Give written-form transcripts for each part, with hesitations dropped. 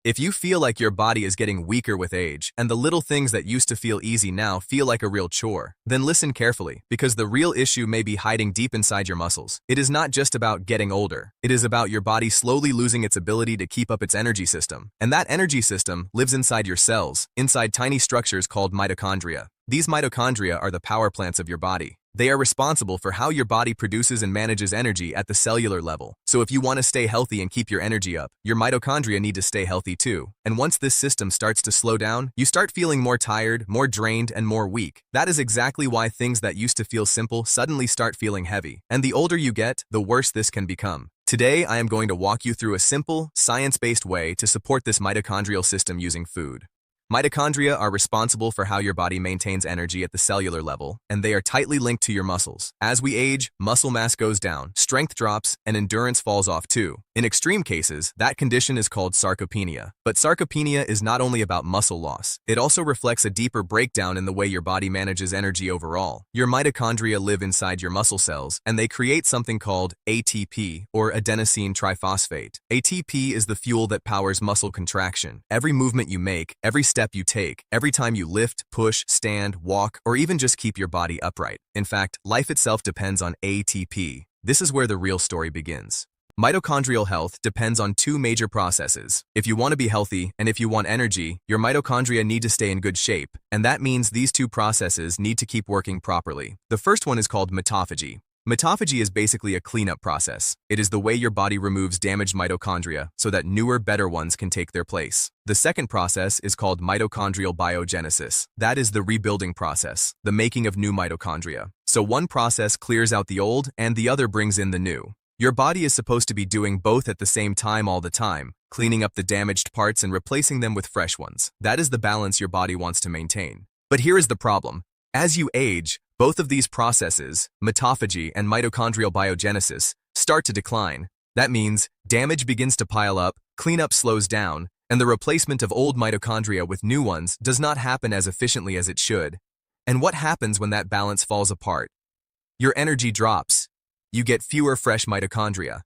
If you feel like your body is getting weaker with age, and the little things that used to feel easy now feel like a real chore, then listen carefully, because the real issue may be hiding deep inside your muscles. It is not just about getting older. It is about your body slowly losing its ability to keep up its energy system. And that energy system lives inside your cells, inside tiny structures called mitochondria. These mitochondria are the power plants of your body. They are responsible for how your body produces and manages energy at the cellular level. So if you want to stay healthy and keep your energy up, your mitochondria need to stay healthy too. And once this system starts to slow down, you start feeling more tired, more drained, and more weak. That is exactly why things that used to feel simple suddenly start feeling heavy. And the older you get, the worse this can become. Today, I am going to walk you through a simple, science-based way to support this mitochondrial system using food. Mitochondria are responsible for how your body maintains energy at the cellular level, and they are tightly linked to your muscles. As we age, muscle mass goes down, strength drops, and endurance falls off too. In extreme cases, that condition is called sarcopenia. But sarcopenia is not only about muscle loss. It also reflects a deeper breakdown in the way your body manages energy overall. Your mitochondria live inside your muscle cells, and they create something called ATP, or adenosine triphosphate. ATP is the fuel that powers muscle contraction. Every movement you make, every step you take, every time you lift, push, stand, walk, or even just keep your body upright. In fact, life itself depends on ATP. This is where the real story begins. Mitochondrial health depends on two major processes. If you want to be healthy and if you want energy, your mitochondria need to stay in good shape, and that means these two processes need to keep working properly. The first one is called mitophagy. Mitophagy is basically a cleanup process. It is the way your body removes damaged mitochondria so that newer, better ones can take their place. The second process is called mitochondrial biogenesis. That is the rebuilding process, the making of new mitochondria. So one process clears out the old and the other brings in the new. Your body is supposed to be doing both at the same time all the time, cleaning up the damaged parts and replacing them with fresh ones. That is the balance your body wants to maintain. But here is the problem. As you age, both of these processes, mitophagy and mitochondrial biogenesis, start to decline. That means damage begins to pile up, cleanup slows down, and the replacement of old mitochondria with new ones does not happen as efficiently as it should. And what happens when that balance falls apart? Your energy drops. You get fewer fresh mitochondria.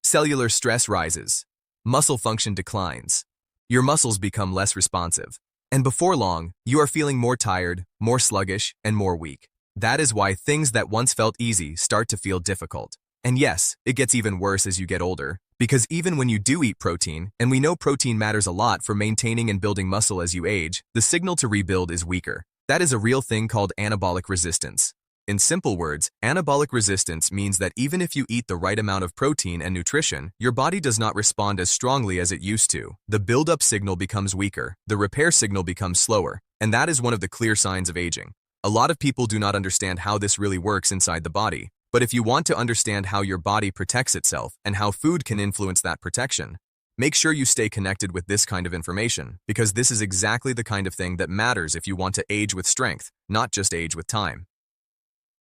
Cellular stress rises. Muscle function declines. Your muscles become less responsive. And before long, you are feeling more tired, more sluggish, and more weak. That is why things that once felt easy start to feel difficult. And yes, it gets even worse as you get older, because even when you do eat protein, and we know protein matters a lot for maintaining and building muscle as you age, the signal to rebuild is weaker. That is a real thing called anabolic resistance. In simple words, anabolic resistance means that even if you eat the right amount of protein and nutrition, your body does not respond as strongly as it used to. The build-up signal becomes weaker, the repair signal becomes slower, and that is one of the clear signs of aging. A lot of people do not understand how this really works inside the body, but if you want to understand how your body protects itself and how food can influence that protection, make sure you stay connected with this kind of information, because this is exactly the kind of thing that matters if you want to age with strength, not just age with time.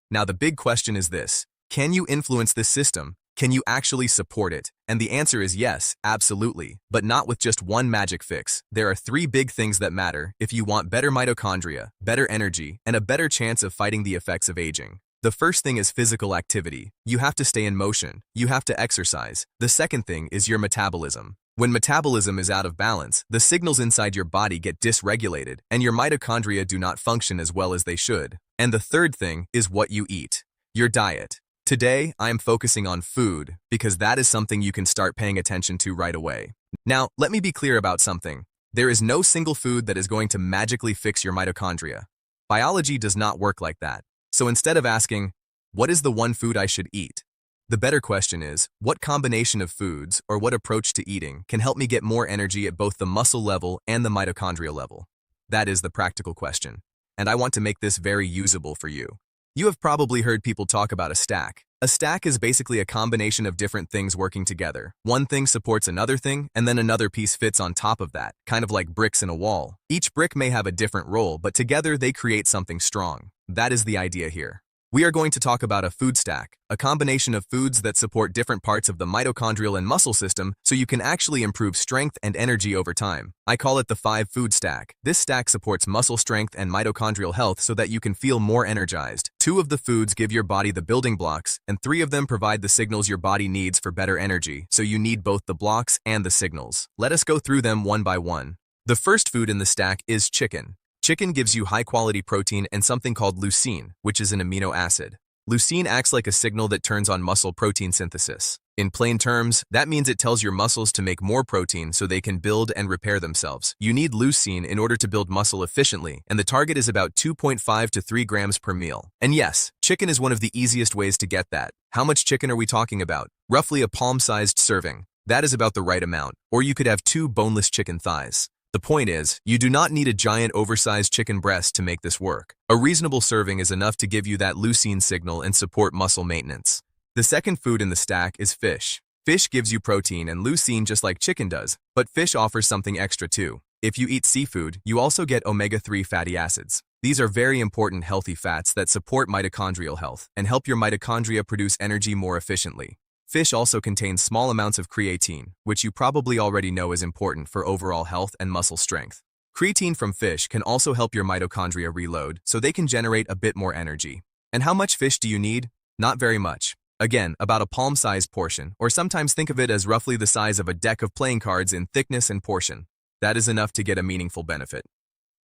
Now the big question is this: can you influence this system? Can you actually support it? And the answer is yes, absolutely, but not with just one magic fix. There are three big things that matter if you want better mitochondria, better energy, and a better chance of fighting the effects of aging. The first thing is physical activity. You have to stay in motion. You have to exercise. The second thing is your metabolism. When metabolism is out of balance, the signals inside your body get dysregulated, and your mitochondria do not function as well as they should. And the third thing is what you eat, your diet. Today, I am focusing on food because that is something you can start paying attention to right away. Now, let me be clear about something. There is no single food that is going to magically fix your mitochondria. Biology does not work like that. So instead of asking, what is the one food I should eat? The better question is, what combination of foods or what approach to eating can help me get more energy at both the muscle level and the mitochondrial level? That is the practical question. And I want to make this very usable for you. You have probably heard people talk about a stack. A stack is basically a combination of different things working together. One thing supports another thing, and then another piece fits on top of that, kind of like bricks in a wall. Each brick may have a different role, but together they create something strong. That is the idea here. We are going to talk about a food stack, a combination of foods that support different parts of the mitochondrial and muscle system so you can actually improve strength and energy over time. I call it the 5-food stack. This stack supports muscle strength and mitochondrial health so that you can feel more energized. 2 of the foods give your body the building blocks, and 3 of them provide the signals your body needs for better energy, so you need both the blocks and the signals. Let us go through them one by one. The first food in the stack is chicken. Chicken gives you high-quality protein and something called leucine, which is an amino acid. Leucine acts like a signal that turns on muscle protein synthesis. In plain terms, that means it tells your muscles to make more protein so they can build and repair themselves. You need leucine in order to build muscle efficiently, and the target is about 2.5 to 3 grams per meal. And yes, chicken is one of the easiest ways to get that. How much chicken are we talking about? Roughly a palm-sized serving. That is about the right amount. Or you could have 2 boneless chicken thighs. The point is, you do not need a giant oversized chicken breast to make this work. A reasonable serving is enough to give you that leucine signal and support muscle maintenance. The second food in the stack is fish. Fish gives you protein and leucine just like chicken does, but fish offers something extra too. If you eat seafood, you also get omega-3 fatty acids. These are very important healthy fats that support mitochondrial health and help your mitochondria produce energy more efficiently. Fish also contains small amounts of creatine, which you probably already know is important for overall health and muscle strength. Creatine from fish can also help your mitochondria reload so they can generate a bit more energy. And how much fish do you need? Not very much. Again, about a palm-sized portion, or sometimes think of it as roughly the size of a deck of playing cards in thickness and portion. That is enough to get a meaningful benefit.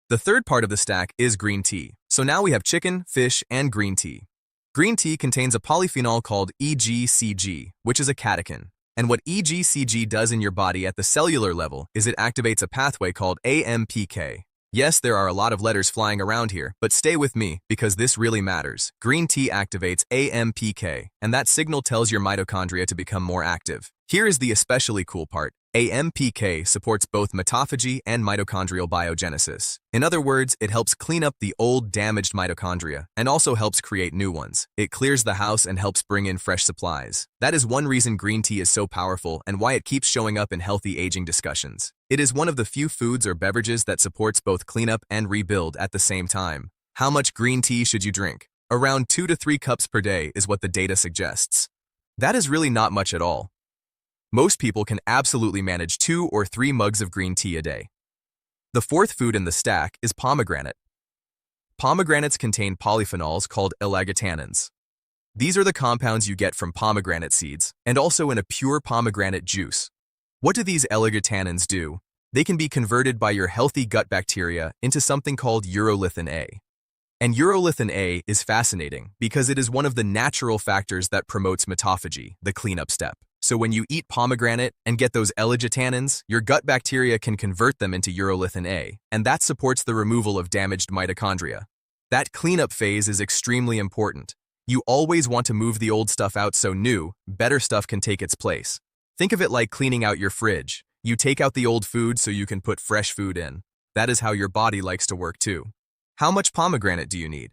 The third part of the stack is green tea. So now we have chicken, fish, and green tea. Green tea contains a polyphenol called EGCG, which is a catechin. And what EGCG does in your body at the cellular level is it activates a pathway called AMPK. Yes, there are a lot of letters flying around here, but stay with me because this really matters. Green tea activates AMPK, and that signal tells your mitochondria to become more active. Here is the especially cool part. AMPK supports both mitophagy and mitochondrial biogenesis. In other words, it helps clean up the old, damaged mitochondria and also helps create new ones. It clears the house and helps bring in fresh supplies. That is one reason green tea is so powerful and why it keeps showing up in healthy aging discussions. It is one of the few foods or beverages that supports both cleanup and rebuild at the same time. How much green tea should you drink? Around 2 to 3 cups per day is what the data suggests. That is really not much at all. Most people can absolutely manage 2 or 3 mugs of green tea a day. The fourth food in the stack is pomegranate. Pomegranates contain polyphenols called ellagitannins. These are the compounds you get from pomegranate seeds and also in a pure pomegranate juice. What do these ellagitannins do? They can be converted by your healthy gut bacteria into something called urolithin A. And urolithin A is fascinating because it is one of the natural factors that promotes mitophagy, the cleanup step. So when you eat pomegranate and get those ellagitannins, your gut bacteria can convert them into urolithin A, and that supports the removal of damaged mitochondria. That cleanup phase is extremely important. You always want to move the old stuff out so new, better stuff can take its place. Think of it like cleaning out your fridge. You take out the old food so you can put fresh food in. That is how your body likes to work too. How much pomegranate do you need?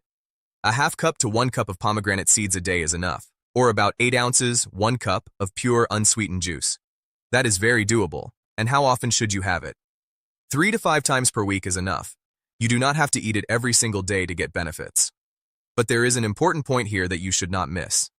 A half cup to 1 cup of pomegranate seeds a day is enough, or about 8 ounces, 1 cup of pure unsweetened juice. That is very doable. And how often should you have it? 3 to 5 times per week is enough. You do not have to eat it every single day to get benefits. But there is an important point here that you should not miss.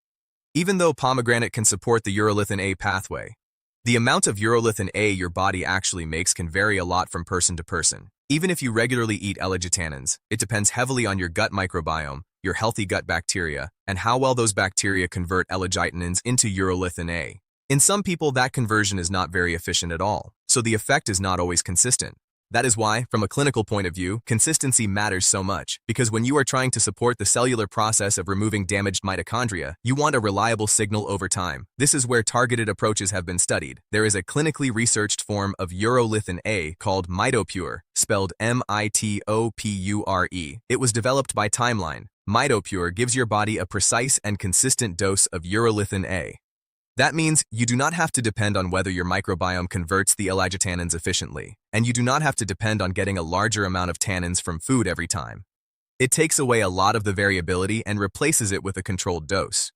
Even though pomegranate can support the urolithin A pathway, the amount of urolithin A your body actually makes can vary a lot from person to person. Even if you regularly eat ellagitannins, it depends heavily on your gut microbiome, your healthy gut bacteria, and how well those bacteria convert ellagitannins into urolithin A. In some people, that conversion is not very efficient at all, so the effect is not always consistent. That is why, from a clinical point of view, consistency matters so much, because when you are trying to support the cellular process of removing damaged mitochondria, you want a reliable signal over time. This is where targeted approaches have been studied. There is a clinically researched form of urolithin A called Mitopure, spelled Mitopure. It was developed by Timeline. Mitopure gives your body a precise and consistent dose of urolithin A. That means you do not have to depend on whether your microbiome converts the ellagitannins efficiently, and you do not have to depend on getting a larger amount of tannins from food every time. It takes away a lot of the variability and replaces it with a controlled dose.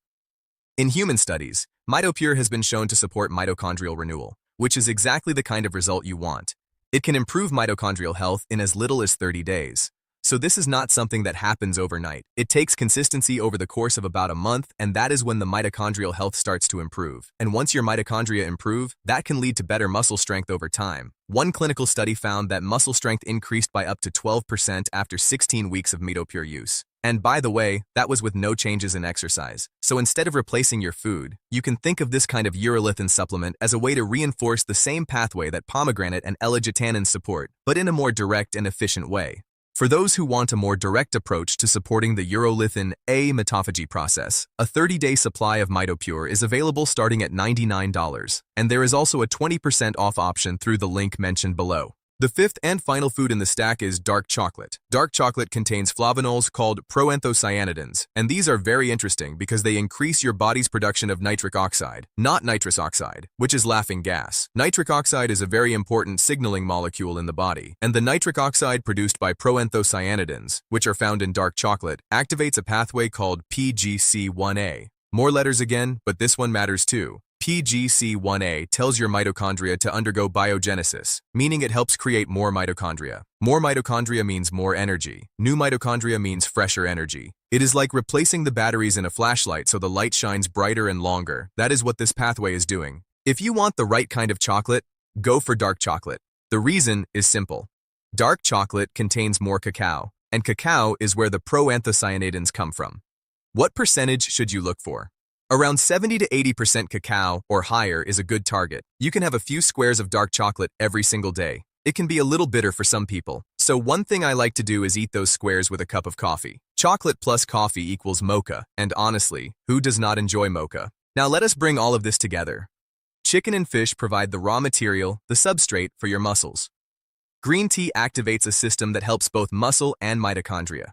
In human studies, Mitopure has been shown to support mitochondrial renewal, which is exactly the kind of result you want. It can improve mitochondrial health in as little as 30 days. So this is not something that happens overnight. It takes consistency over the course of about a month, and that is when the mitochondrial health starts to improve. And once your mitochondria improve, that can lead to better muscle strength over time. One clinical study found that muscle strength increased by up to 12% after 16 weeks of Mitopure use. And by the way, that was with no changes in exercise. So instead of replacing your food, you can think of this kind of urolithin supplement as a way to reinforce the same pathway that pomegranate and L-glutathione support, but in a more direct and efficient way. For those who want a more direct approach to supporting the urolithin A mitophagy process, a 30-day supply of Mitopure is available starting at $99, and there is also a 20% off option through the link mentioned below. The fifth and final food in the stack is dark chocolate. Dark chocolate contains flavanols called proanthocyanidins, and these are very interesting because they increase your body's production of nitric oxide, not nitrous oxide, which is laughing gas. Nitric oxide is a very important signaling molecule in the body, and the nitric oxide produced by proanthocyanidins, which are found in dark chocolate, activates a pathway called PGC1A. More letters again, but this one matters too. PGC1A tells your mitochondria to undergo biogenesis, meaning it helps create more mitochondria. More mitochondria means more energy. New mitochondria means fresher energy. It is like replacing the batteries in a flashlight so the light shines brighter and longer. That is what this pathway is doing. If you want the right kind of chocolate, go for dark chocolate. The reason is simple. Dark chocolate contains more cacao, and cacao is where the proanthocyanidins come from. What percentage should you look for? Around 70 to 80% cacao or higher is a good target. You can have a few squares of dark chocolate every single day. It can be a little bitter for some people. So one thing I like to do is eat those squares with a cup of coffee. Chocolate plus coffee equals mocha, and honestly, who does not enjoy mocha? Now let us bring all of this together. Chicken and fish provide the raw material, the substrate for your muscles. Green tea activates a system that helps both muscle and mitochondria.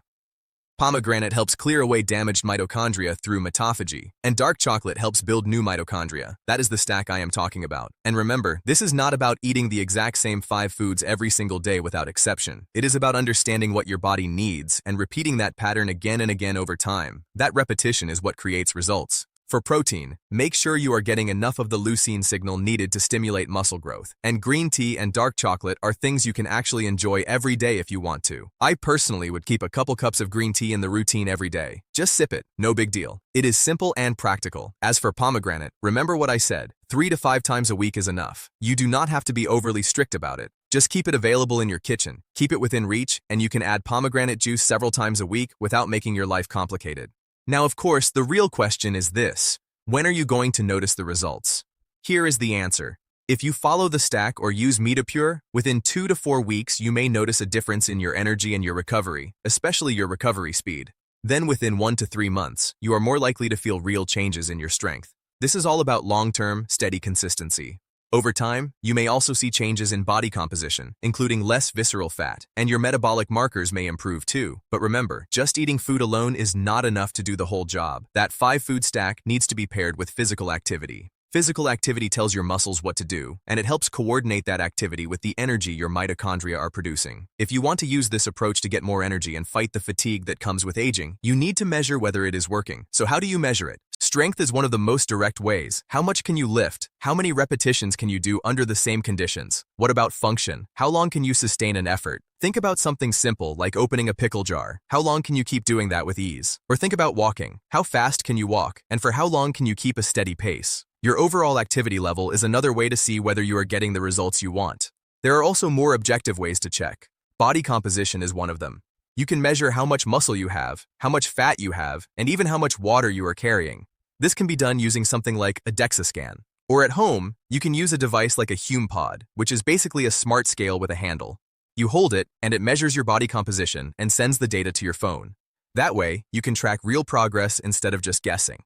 Pomegranate helps clear away damaged mitochondria through mitophagy, and dark chocolate helps build new mitochondria. That is the stack I am talking about. And remember, this is not about eating the exact same 5 foods every single day without exception. It is about understanding what your body needs and repeating that pattern again and again over time. That repetition is what creates results. For protein, make sure you are getting enough of the leucine signal needed to stimulate muscle growth. And green tea and dark chocolate are things you can actually enjoy every day if you want to. I personally would keep a couple cups of green tea in the routine every day. Just sip it, no big deal. It is simple and practical. As for pomegranate, remember what I said, 3 to 5 times a week is enough. You do not have to be overly strict about it. Just keep it available in your kitchen, keep it within reach, and you can add pomegranate juice several times a week without making your life complicated. Now, of course, the real question is this: when are you going to notice the results? Here is the answer. If you follow the stack or use Mitopure, within 2 to 4 weeks you may notice a difference in your energy and your recovery, especially your recovery speed. Then within 1 to 3 months, you are more likely to feel real changes in your strength. This is all about long-term, steady consistency. Over time, you may also see changes in body composition, including less visceral fat, and your metabolic markers may improve too. But remember, just eating food alone is not enough to do the whole job. That 5-food stack needs to be paired with physical activity. Physical activity tells your muscles what to do, and it helps coordinate that activity with the energy your mitochondria are producing. If you want to use this approach to get more energy and fight the fatigue that comes with aging, you need to measure whether it is working. So how do you measure it? Strength is one of the most direct ways. How much can you lift? How many repetitions can you do under the same conditions? What about function? How long can you sustain an effort? Think about something simple like opening a pickle jar. How long can you keep doing that with ease? Or think about walking. How fast can you walk? And for how long can you keep a steady pace? Your overall activity level is another way to see whether you are getting the results you want. There are also more objective ways to check. Body composition is one of them. You can measure how much muscle you have, how much fat you have, and even how much water you are carrying. This can be done using something like a DEXA scan. Or at home, you can use a device like a Hume pod, which is basically a smart scale with a handle. You hold it, and it measures your body composition and sends the data to your phone. That way, you can track real progress instead of just guessing.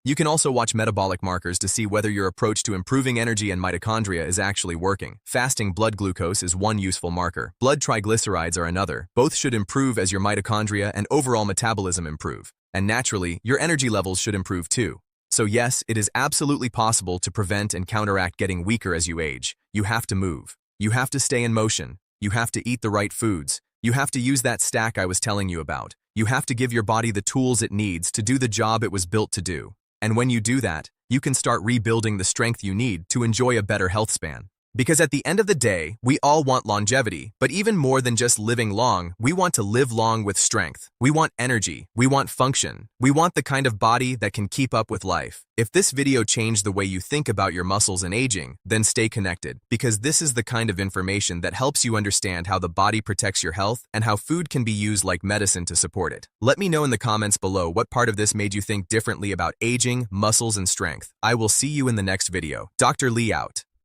You can also watch metabolic markers to see whether your approach to improving energy and mitochondria is actually working. Fasting blood glucose is one useful marker. Blood triglycerides are another. Both should improve as your mitochondria and overall metabolism improve. And naturally, your energy levels should improve too. So yes, it is absolutely possible to prevent and counteract getting weaker as you age. You have to move. You have to stay in motion. You have to eat the right foods. You have to use that stack I was telling you about. You have to give your body the tools it needs to do the job it was built to do. And when you do that, you can start rebuilding the strength you need to enjoy a better health span. Because at the end of the day, we all want longevity, but even more than just living long, we want to live long with strength. We want energy. We want function. We want the kind of body that can keep up with life. If this video changed the way you think about your muscles and aging, then stay connected, because this is the kind of information that helps you understand how the body protects your health and how food can be used like medicine to support it. Let me know in the comments below what part of this made you think differently about aging, muscles, and strength. I will see you in the next video. Dr. Lee out.